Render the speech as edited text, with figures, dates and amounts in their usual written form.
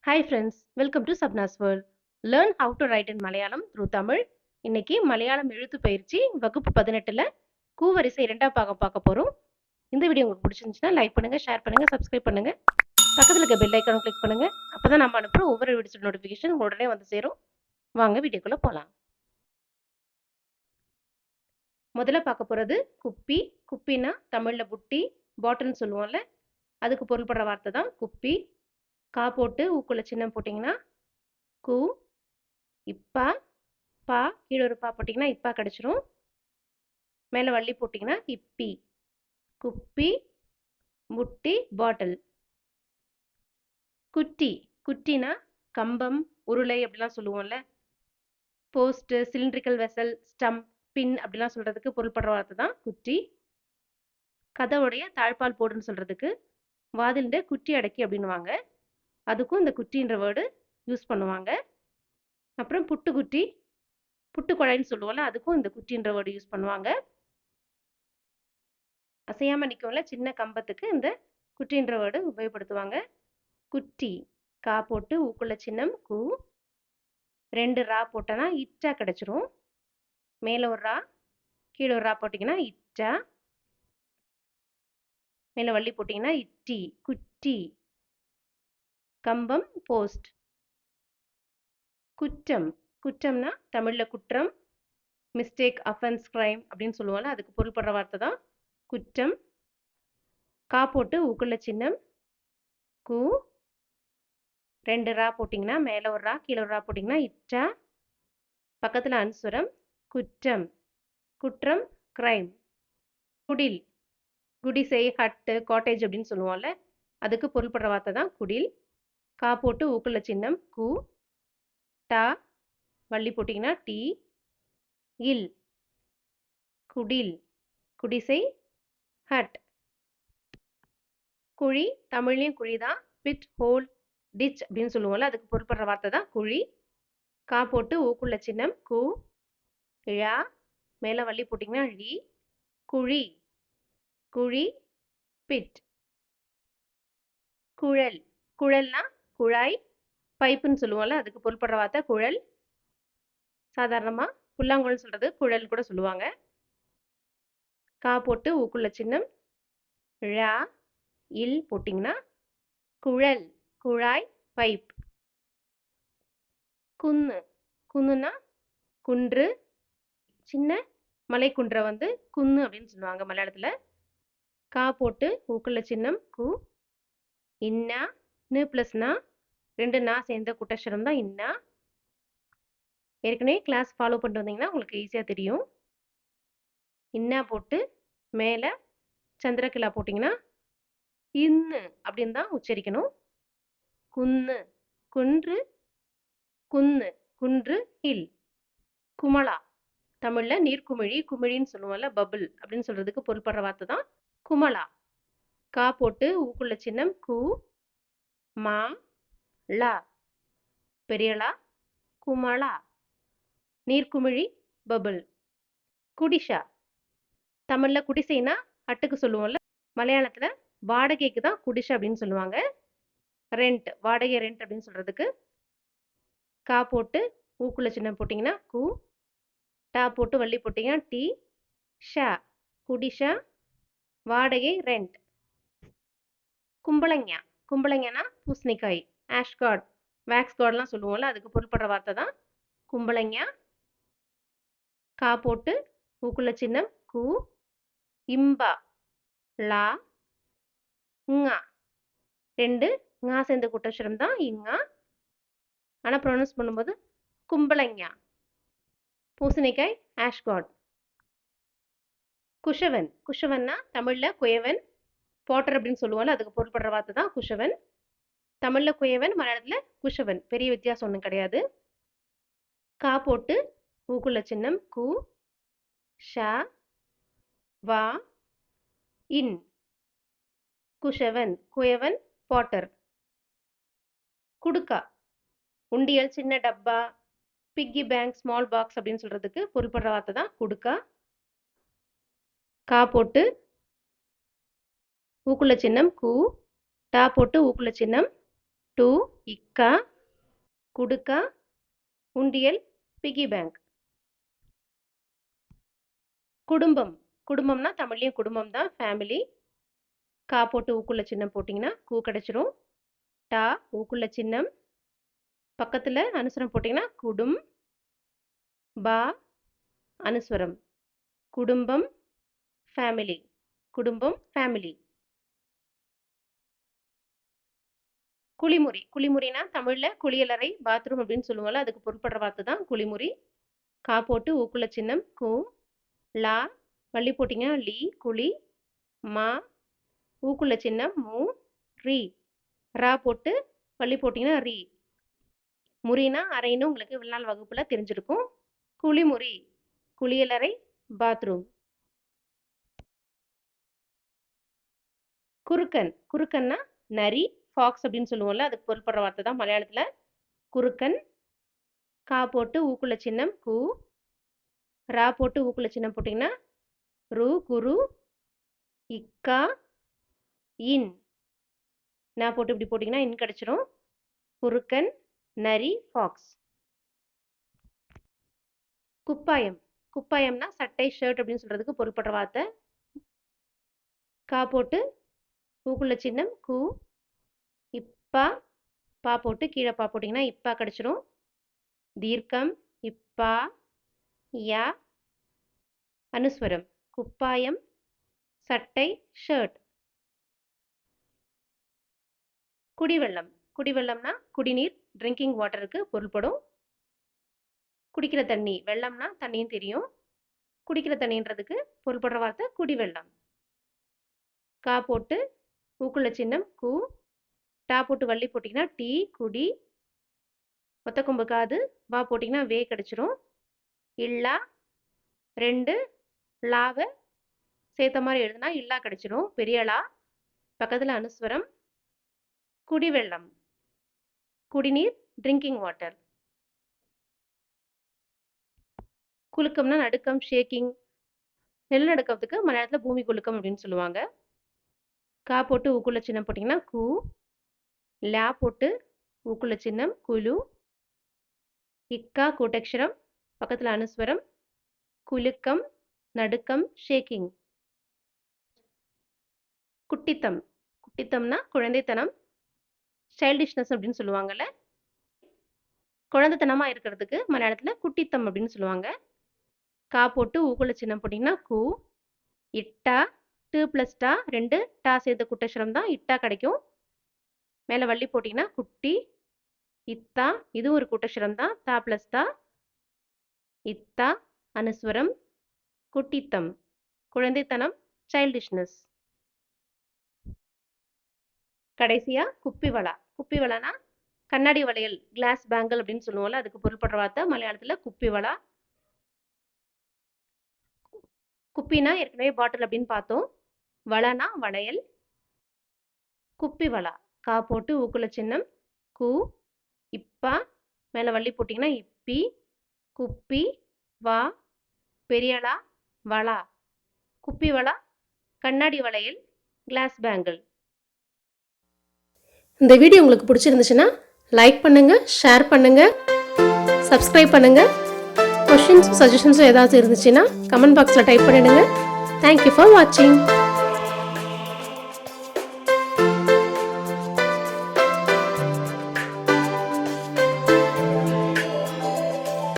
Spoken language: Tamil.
Hi friends, welcome to Sabna's World. Learn how to write in Malayalam through Tamil. இன்னைக்கு மலையாளம் எழுத்து பயிற்சி வகுப்பு 18ல கூவரிசை இரண்டாம் பாகம் பார்க்க போறோம். இந்த வீடியோ உங்களுக்கு பிடிச்சிருந்துச்சுன்னா லைக் பண்ணுங்க, ஷேர் பண்ணுங்க, சப்ஸ்கிரைப் பண்ணுங்க. பக்கத்துல இருக்க பெல் ஐக்கானை கிளிக் பண்ணுங்க. அப்பதான் நம்ம அனுப்புற ஒவ்வொரு வீடியோஸ் நோட்டிபிகேஷன் உடனே வந்து சேரும். வாங்க வீடியோக்குள்ள போலாம். முதல்ல பார்க்க போறது குப்பி. குப்பினா தமிழ்ல புட்டி, பாட்டில்னு சொல்லுவோம்ல. அதுக்கு பொருள்படுற வார்த்தை தான் குப்பி. கா போட்டு ஊக்குள்ள சின்னம் போட்டிங்கன்னா கு, இப்பா, பா, கீழே ஒரு பா போட்டிங்கன்னா இப்பா கிடச்சிரும். மேலே வள்ளி போட்டிங்கன்னா இப்பி. குப்பி, முட்டி, பாட்டில். குட்டி. குட்டினா கம்பம், உருளை அப்படிலாம் சொல்லுவோம்ல. போஸ்ட், சிலிண்ட்ரிக்கல் வெசல், ஸ்டம்ப், பின் அப்படிலாம் சொல்றதுக்கு பொருள்படுற வார்த்தை தான் குட்டி. கதவுடைய தாழ்பால் போடுன்னு சொல்றதுக்கு வாதில்ட குட்டி அடக்கி அப்படின்னுவாங்க. அதுக்கும் இந்த குட்டின்ற வேர்டு யூஸ் பண்ணுவாங்க. அப்புறம் புட்டுக்குட்டி, புட்டு குழாய்ன்னு சொல்லுவோம்ல, அதுக்கும் இந்த குட்டின்ற வேர்டு யூஸ் பண்ணுவாங்க. அசையாம நிற்கும்ல சின்ன கம்பத்துக்கு இந்த குட்டின்ற வேர்டு உபயோகப்படுத்துவாங்க. குட்டி. கா போட்டு ஊக்குள்ள சின்னம் கு. 2 ரா போட்டனா இட்டா கிடைச்சிரும். மேலே ஒரு ரா, கீழே ஒரு ரா போட்டிங்கன்னா இட்டா. மேலே வள்ளி போட்டிங்கன்னா இட்டி. குட்டி. கம்பம், போஸ்ட். குற்றம். குற்றம்னா தமிழ்ல குற்றம், மிஸ்டேக், அஃபென்ஸ், கிரைம் அப்படின்னு சொல்லுவாங்க. அதுக்கு பொருள்படுற வார்த்தை தான் குற்றம். கா போட்டு ஊக்குள்ள சின்னம் கு. 2 ரா போட்டிங்கன்னா மேலே ஒரு ரா, கீழே ஒரு ரா போட்டிங்கன்னா இட்டா. பக்கத்தில் அன்சுரம். குற்றம். குற்றம், கிரைம். குடில். குடிசை, ஹட்டு, காட்டேஜ் அப்படின்னு சொல்லுவோம்ல, அதுக்கு பொருள்படுற வார்த்தை தான் குடில். கா போட்டு ஊக்குள்ள சின்னம் கு. டா, வள்ளி போட்டிங்கன்னா டி. இல். குடில். குடிசை, ஹட். குழி. தமிழ்லையும் குழி தான். பிட், ஹோல், டிச் அப்படின்னு சொல்லுவோம்ல, அதுக்கு பொருள்படுற வார்த்தை தான் குழி. கா போட்டு ஊக்குள்ள சின்னம் கு. ழா, மேலே வள்ளி போட்டிங்கன்னா ழி. குழி. குழி, பிட். குழல். குழல்னா குழாய், பைப்புன்னு சொல்லுவோம்ல, அதுக்கு பொருள்படுற வார்த்தை குழல். சாதாரணமாக புல்லாங்குழல் சொல்றது குழல் கூட சொல்லுவாங்க. கா போட்டு ஊக்குள்ள சின்னம் ழா. இல் போட்டிங்கன்னா குழல், குழாய், பைப். குன்னு. குன்னுனா குன்று. சின்ன மலைக்குன்றை வந்து குன்னு அப்படின்னு சொல்லுவாங்க மலையாளத்தில். கா போட்டு ஊக்குள்ள சின்னம் கு. இன்னா. நு பிளஸ் நா, 2 நா சேர்ந்த கூட்டச்சரம் தான் இன்னா. ஏற்கனவே கிளாஸ் ஃபாலோ பண்ணிட்டு வந்தீங்கன்னா உங்களுக்கு ஈஸியாக தெரியும். இன்னா போட்டு மேலே சந்திரகிலா போட்டிங்கன்னா இன்னு அப்படின்னு தான் உச்சரிக்கணும். குன்னு. குன்று, குன்னு. குன்று, ஹில். குமளா. தமிழ்ல நீர்க்குமிழி, குமிழின்னு சொல்லுவோம்ல, பபிள் அப்படின்னு சொல்றதுக்கு பொருள்படுற வார்த்தை தான் குமளா. கா போட்டு ஊக்குள்ள சின்னம் கு. மா, லா. பெரியலா, குமளா. நீர்க்குமிழி, பபிள். குடிஷா. தமிழ்ல குடிசைனா ஹட்டுக்கு சொல்லுவோம்ல, மலையாளத்துல வாடகைக்கு தான் குடிஷா அப்படின்னு சொல்லுவாங்க. ரெண்ட், வாடகை ரெண்ட் அப்படின்னு சொல்றதுக்கு கா போட்டு ஊக்குள்ள சின்னம் போட்டிங்கன்னா கு. டா போட்டு வள்ளி போட்டிங்கன்னா டி. ஷா, குடிஷா, வாடகை ரெண்ட். கும்பளங்கா. கும்பளங்கன்னா பூசணிக்காய், ஆஷ்கார்ட், வேக்ஸ் கார்ட்லாம் சொல்லுவோம்ல, அதுக்கு பொருள்படுற வார்த்தை தான் கும்பளங்கா. கா போட்டு ஊக்குள்ள சின்னம் கு. இம்பா. லா, ங்கா. 2 ங்கா சேர்ந்த கூட்டச்சரம் தான் இங்கா. ஆனால் ப்ரொனவுன்ஸ் பண்ணும்போது கும்பளங்கா. பூசணிக்காய், ஆஷ்கார்ட். குஷவன். குஷவன்னா தமிழ்ல குயவன், போட்டர் அப்படின்னு சொல்லுவோம்ல, அதுக்கு பொருள்படுற வார்த்தை தான் குஷவன். தமிழ்ல குயவன், மலையாளத்துல குஷவன். பெரிய வித்தியாசம் ஒன்றும் கிடையாது. கா போட்டு ஊக்குள்ள சின்னம் கு. ஷா, வா, இன். குஷவன், குயவன், பாட்டர். குடுக்கா. உண்டியல், சின்ன டப்பா, பிக்கி பேங்க், ஸ்மால் பாக்ஸ் அப்படின்னு சொல்றதுக்கு பொருள்படுற வார்த்தை தான் குடுக்கா. கா போட்டு ஊக்குள்ள சின்னம் கு. டா போட்டு ஊக்குள்ள சின்னம் டு இக்கா குடுக்கா உண்டியல் பிகி பேங்க். குடும்பம் குடும்பம்னா தமிழ்லையும் குடும்பம் தான், ஃபேமிலி. கா போட்டு ஊக்குள்ள சின்னம் போட்டிங்கன்னா கூ கிடைச்சிரும். டா ஊக்குள்ள சின்னம் பக்கத்தில் அனுசரம் போட்டிங்கன்னா குடும். பா அனுஸ்வரம். குடும்பம் ஃபேமிலி. குடும்பம் ஃபேமிலி. குளிமுறி குளிமுறினா தமிழில் குளியலறை பாத்ரூம் அப்படின்னு சொல்லுவாங்கல்ல, அதுக்கு பொருட்படுற வார்த்தை தான் குளிமுறி. கா போட்டு ஊக்குள்ள சின்னம் கு. லா வள்ளி போட்டிங்கன்னா லீ குழி. மா ஊக்குள்ள சின்னம் மூ ரீ. ரா போட்டு வள்ளி போட்டிங்கன்னா ரீ. முறினா அறைன்னு உங்களுக்கு இவ்வளவு நாள் வகுப்புல தெரிஞ்சிருக்கும். குளிமுறி குளியலறை பாத்ரூம். குறுக்கன் குறுக்கன்னா நரி ஃபாக்ஸ் அப்படின்னு சொல்லுவோம்ல, அதுக்கு பொருள்படுற வார்த்தை தான் மலையாளத்துல குறுக்கன். கா போட்டு ஊக்குள்ள சின்னம் கு. ரா போட்டு ஊக்குள்ள சின்னம் போட்டிங்கன்னா ரு குரு. இக்கா இன். நான் போட்டு இப்படி போட்டிங்கன்னா இன் கிடைச்சிரும். குறுக்கன் நரி ஃபாக்ஸ். குப்பாயம் குப்பாயம்னா சட்டை ஷர்ட் அப்படின்னு சொல்றதுக்கு பொருட்படுற வார்த்தை. கா போட்டு ஊக்குள்ள சின்னம் கு. இப்பா பா போட்டு கீழே பா போட்டிங்கன்னா இப்பா கிடைச்சிரும். தீர்க்கம் இப்பா யா அனுஸ்வரம். குப்பாயம் சட்டை ஷர்ட். குடிவெள்ளம் குடிவெள்ளம்னா குடிநீர் ட்ரிங்கிங் வாட்டருக்கு பொருள்படும். குடிக்கிற தண்ணி வெள்ளம்னா தண்ணியும் தெரியும். குடிக்கிற தண்ணின்றதுக்கு பொருள்படுற வார்த்தை குடிவெள்ளம். கா போட்டு ஊக்குள்ள சின்னம் கு. டா போட்டு வள்ளி போட்டிங்கன்னா டீ குடி. ஒத்த கொம்பு காது வா போட்டிங்கன்னா வே கிடைச்சிரும். இல்லா ரெண்டு லாவை சேர்த்த மாதிரி எழுதுனா இல்லா கிடைச்சிரும். பெரிய லா பக்கத்தில் அனுஸ்வரம். குடிவெள்ளம் குடிநீர் ட்ரிங்கிங் வாட்டர். குலுக்கம்னா நடுக்கம் ஷேக்கிங். நிலநடுக்கத்துக்கு மலையாளத்தில் பூமி குலுக்கம் அப்படின்னு சொல்லுவாங்க. கா போட்டு ஊக்குள்ள சின்னம் போட்டிங்கன்னா கு. லா போட்டு ஊக்குள்ள சின்னம் குலு. இக்கா கூட்டக்ஷரம் பக்கத்தில் அனுஸ்வரம். குலுக்கம் நடுக்கம் ஷேக்கிங். குட்டித்தம் குட்டித்தம்னா குழந்தைத்தனம் சைல்டிஷ்னஸ் அப்படின்னு சொல்லுவாங்கல்ல, குழந்தைத்தனமா இருக்கிறதுக்கு மலையாளத்தில் குட்டித்தம் அப்படின்னு சொல்லுவாங்க. கா போட்டு ஊக்குள்ள சின்னம் போட்டிங்கன்னா கு. இட்டா டு ப்ளஸ் டா ரெண்டு டா சேர்த்த குட்டக்ஷரம் தான் இட்டா கிடைக்கும். மேலே வள்ளி போட்டிங்கன்னா குட்டி. இத்தா இது ஒரு கூட்டக்ஷரம் தான் தா ப்ளஸ் தா. இத்தா அனுஸ்வரம். குட்டித்தம் குழந்தைத்தனம் சைல்டிஷ்னஸ். கடைசியா குப்பிவளா குப்பிவளானா கண்ணாடி வளையல் கிளாஸ் பேங்கிள் அப்படின்னு சொல்லுவோம்ல, அதுக்கு பொருள்படுற வார்த்தை மலையாளத்துல குப்பிவளா. குப்பினா ஏற்கனவே பாட்டில் அப்படின்னு பார்த்தோம். வளனா வளையல். குப்பிவளா கா போட்டு ஊக்குள்ள சின்னம் கு. இப்பா மேலே வள்ளி போட்டிங்கன்னா இப்பி. குப்பி வா பெரியளா வளா. குப்பிவளா கண்ணாடி வளையல் கிளாஸ் பேங்கிள். இந்த வீடியோ உங்களுக்கு பிடிச்சிருந்துச்சுன்னா லைக் பண்ணுங்கள், ஷேர் பண்ணுங்கள், சப்ஸ்கிரைப் பண்ணுங்கள். கொஷின்ஸும் சஜஷன்ஸும் ஏதாவது இருந்துச்சுன்னா கமெண்ட் பாக்ஸில் டைப் பண்ணிடுங்க. தேங்க்யூ ஃபார் வாட்சிங்.